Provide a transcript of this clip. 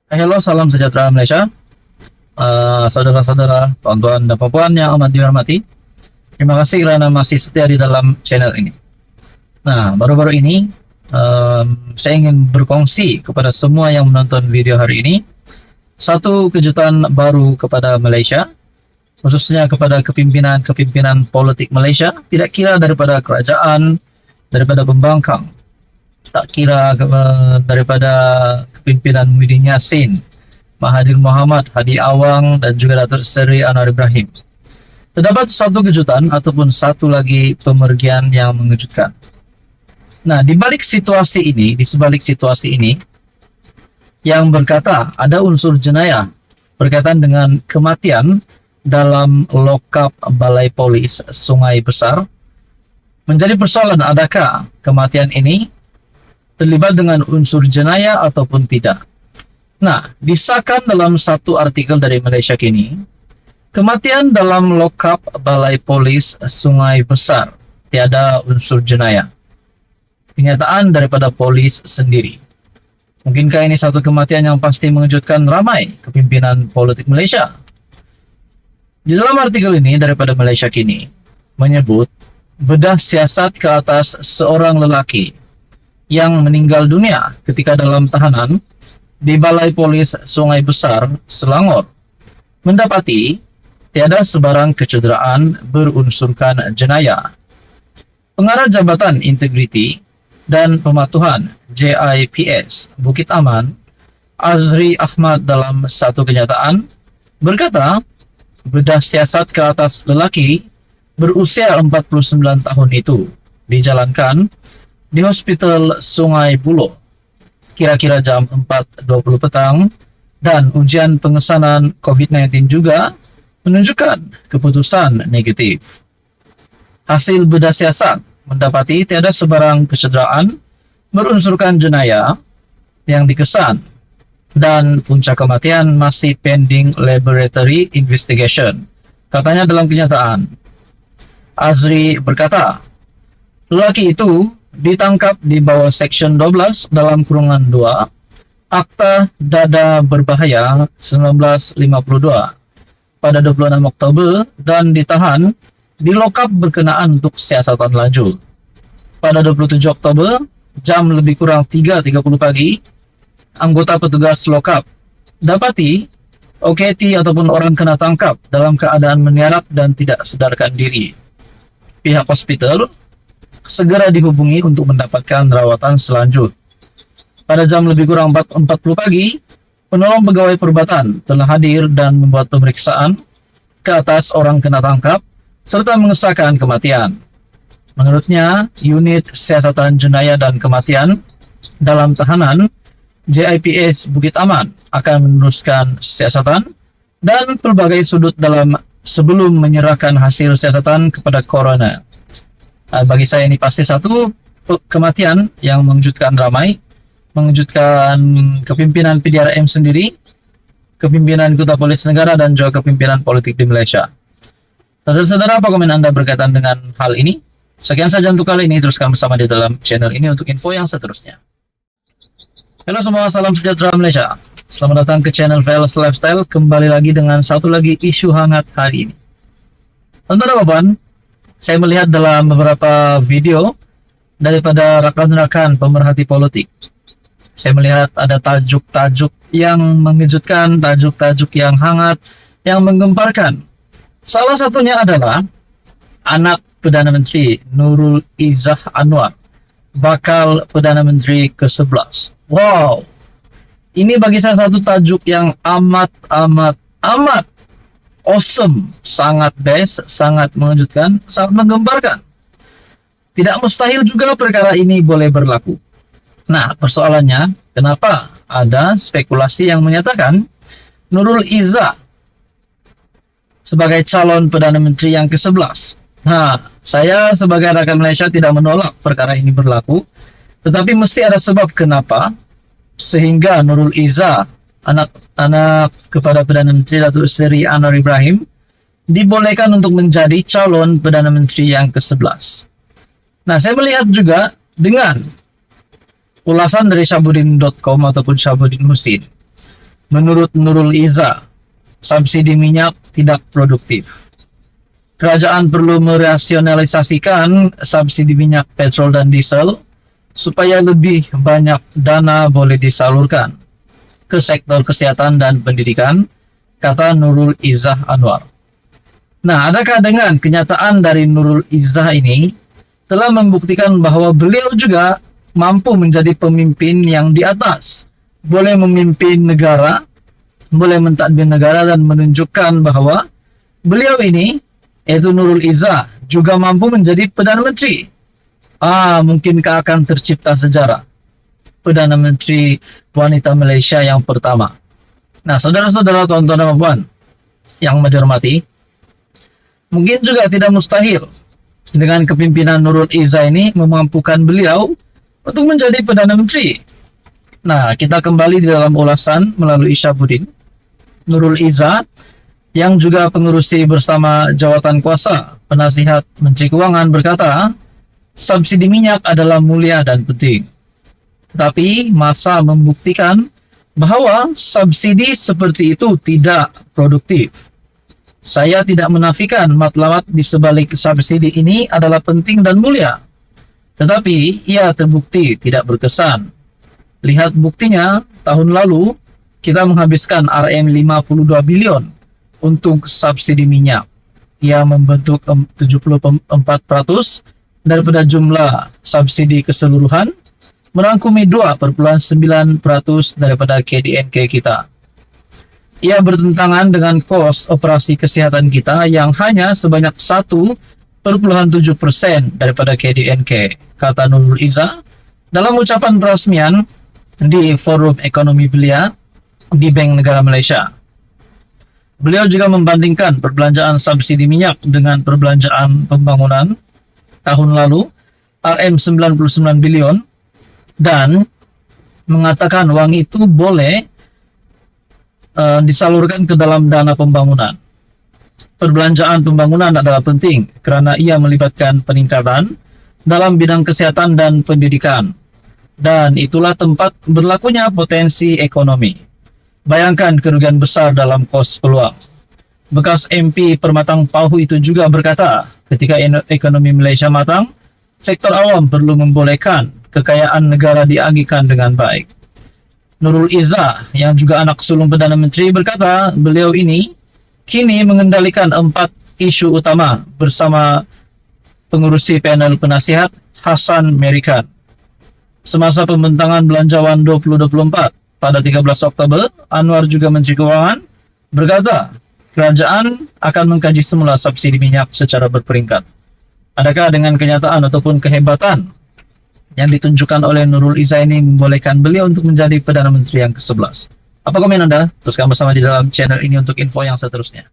Halo, salam sejahtera Malaysia. Saudara-saudara, tuan-tuan dan puan yang amat dihormati, terima kasih kerana masih setia di dalam channel ini. Nah, baru-baru ini saya ingin berkongsi kepada semua yang menonton video hari ini satu kejutan baru kepada Malaysia, khususnya kepada kepimpinan politik Malaysia, tidak kira daripada kerajaan, daripada pembangkang, tak kira daripada kepimpinan Muhyiddin Yassin, Mahathir Mohamad, Hadi Awang, dan juga Datuk Seri Anwar Ibrahim. Terdapat satu kejutan ataupun satu lagi pemergian yang mengejutkan. Nah, di sebalik situasi ini yang berkata ada unsur jenayah berkaitan dengan kematian dalam lokap Balai Polis Sungai Besar, menjadi persoalan adakah kematian ini terlibat dengan unsur jenayah ataupun tidak. Nah, disahkan dalam satu artikel dari Malaysia Kini, kematian dalam lokap Balai Polis Sungai Besar tiada unsur jenayah. Kenyataan daripada polis sendiri. Mungkinkah ini satu kematian yang pasti mengejutkan ramai kepimpinan politik Malaysia? Di dalam artikel ini daripada Malaysia Kini menyebut bedah siasat ke atas seorang lelaki yang meninggal dunia ketika dalam tahanan di Balai Polis Sungai Besar, Selangor, mendapati tiada sebarang kecederaan berunsurkan jenayah. Pengarah Jabatan Integriti dan Pematuhan JIPS Bukit Aman, Azri Ahmad, dalam satu kenyataan berkata, bedah siasat ke atas lelaki berusia 49 tahun itu dijalankan di Hospital Sungai Buloh kira-kira jam 4.20 petang, dan ujian pengesanan COVID-19 juga menunjukkan keputusan negatif. Hasil bedah siasat mendapati tiada sebarang kecederaan berunsurkan jenayah yang dikesan, dan punca kematian masih pending laboratory investigation, katanya dalam kenyataan. Azri berkata, lelaki itu ditangkap di bawah Seksyen 12 dalam kurungan 2 Akta Dada Berbahaya 1952 pada 26 Oktober dan ditahan di lokap berkenaan untuk siasatan lanjut. Pada 27 Oktober, jam lebih kurang 3.30 pagi, anggota petugas lokap dapati OKT ataupun orang kena tangkap dalam keadaan meniarap dan tidak sadarkan diri. Pihak hospital segera dihubungi untuk mendapatkan rawatan selanjut. Pada jam lebih kurang 4.40 pagi, penolong pegawai perbatan telah hadir dan membuat pemeriksaan ke atas orang kena tangkap serta mengesahkan kematian. Menurutnya, unit siasatan jenayah dan kematian dalam tahanan JIPS Bukit Aman akan meneruskan siasatan dan pelbagai sudut dalam sebelum menyerahkan hasil siasatan kepada coroner. Bagi saya ini pasti satu kematian yang mengejutkan ramai, mengejutkan kepimpinan PDRM sendiri, kepimpinan Kota Polis Negara, dan juga kepimpinan politik di Malaysia. Saudara-saudara, apa komen Anda berkaitan dengan hal ini? Sekian saja untuk kali ini, teruskan bersama di dalam channel ini untuk info yang seterusnya. Halo semua, salam sejahtera Malaysia. Selamat datang ke channel Velos Lifestyle, kembali lagi dengan satu lagi isu hangat hari ini. Saudara-saudara, saya melihat dalam beberapa video daripada rakan-rakan pemerhati politik. Saya melihat ada tajuk-tajuk yang mengejutkan, tajuk-tajuk yang hangat, yang menggemparkan. Salah satunya adalah anak Perdana Menteri Nurul Izzah Anwar bakal Perdana Menteri ke-11. Wow, ini bagi saya satu tajuk yang amat awesome, sangat best, sangat mengejutkan, sangat menggemparkan. Tidak mustahil juga perkara ini boleh berlaku. Nah, persoalannya, kenapa ada spekulasi yang menyatakan Nurul Izzah sebagai calon Perdana Menteri yang ke-11? Nah, saya sebagai rakyat Malaysia tidak menolak perkara ini berlaku, tetapi mesti ada sebab kenapa sehingga Nurul Izzah, anak kepada Perdana Menteri Datuk Seri Anwar Ibrahim, dibolehkan untuk menjadi calon Perdana Menteri yang ke-11. Nah, saya melihat juga dengan ulasan dari Syahbudin.com ataupun Syahbudin Husin, menurut Nurul Izzah, subsidi minyak tidak produktif. Kerajaan perlu merasionalisasikan subsidi minyak petrol dan diesel supaya lebih banyak dana boleh disalurkan ke sektor kesehatan dan pendidikan, kata Nurul Izzah Anwar. Nah, adakah dengan kenyataan dari Nurul Izzah ini telah membuktikan bahwa beliau juga mampu menjadi pemimpin yang di atas, boleh memimpin negara, boleh mentadbir negara, dan menunjukkan bahwa beliau ini, yaitu Nurul Izzah, juga mampu menjadi Perdana Menteri. Mungkinkah akan tercipta sejarah Perdana Menteri wanita Malaysia yang pertama? Nah, saudara-saudara, tuan-tuan dan puan yang dihormati, mungkin juga tidak mustahil dengan kepimpinan Nurul Izzah ini memampukan beliau untuk menjadi Perdana Menteri. Nah, kita kembali di dalam ulasan melalui Syahbudin. Nurul Izzah yang juga pengurusi bersama jawatan kuasa penasihat Menteri Keuangan berkata, subsidi minyak adalah mulia dan penting. Tetapi masa membuktikan bahwa subsidi seperti itu tidak produktif. Saya tidak menafikan matlamat di sebalik subsidi ini adalah penting dan mulia. Tetapi ia terbukti tidak berkesan. Lihat buktinya, tahun lalu kita menghabiskan RM52 bilion untuk subsidi minyak. Ia membentuk 74% daripada jumlah subsidi keseluruhan, merangkumi 2,9% daripada KDNK kita. Ia bertentangan dengan kos operasi kesihatan kita yang hanya sebanyak 1,7% daripada KDNK, kata Nurul Izzah dalam ucapan peresmian di Forum Ekonomi Belia di Bank Negara Malaysia. Beliau juga membandingkan perbelanjaan subsidi minyak dengan perbelanjaan pembangunan tahun lalu, RM99 bilion, dan mengatakan uang itu boleh disalurkan ke dalam dana pembangunan. Perbelanjaan pembangunan adalah penting kerana ia melibatkan peningkatan dalam bidang kesehatan dan pendidikan, dan itulah tempat berlakunya potensi ekonomi. Bayangkan kerugian besar dalam kos peluang. Bekas MP Permatang Pauh itu juga berkata, ketika ekonomi Malaysia matang, sektor awam perlu membolehkan kekayaan negara diagihkan dengan baik. Nurul Izzah yang juga anak sulung Perdana Menteri berkata, beliau ini kini mengendalikan 4 isu utama bersama pengurusi panel penasihat Hassan Merican. Semasa pembentangan Belanjawan 2024 pada 13 Oktober, Anwar juga Menteri Keuangan berkata, kerajaan akan mengkaji semula subsidi minyak secara berperingkat. Adakah dengan kenyataan ataupun kehebatan yang ditunjukkan oleh Nurul Izzah ini membolehkan beliau untuk menjadi Perdana Menteri yang ke-11? Apa komen Anda? Teruskan bersama di dalam channel ini untuk info yang seterusnya.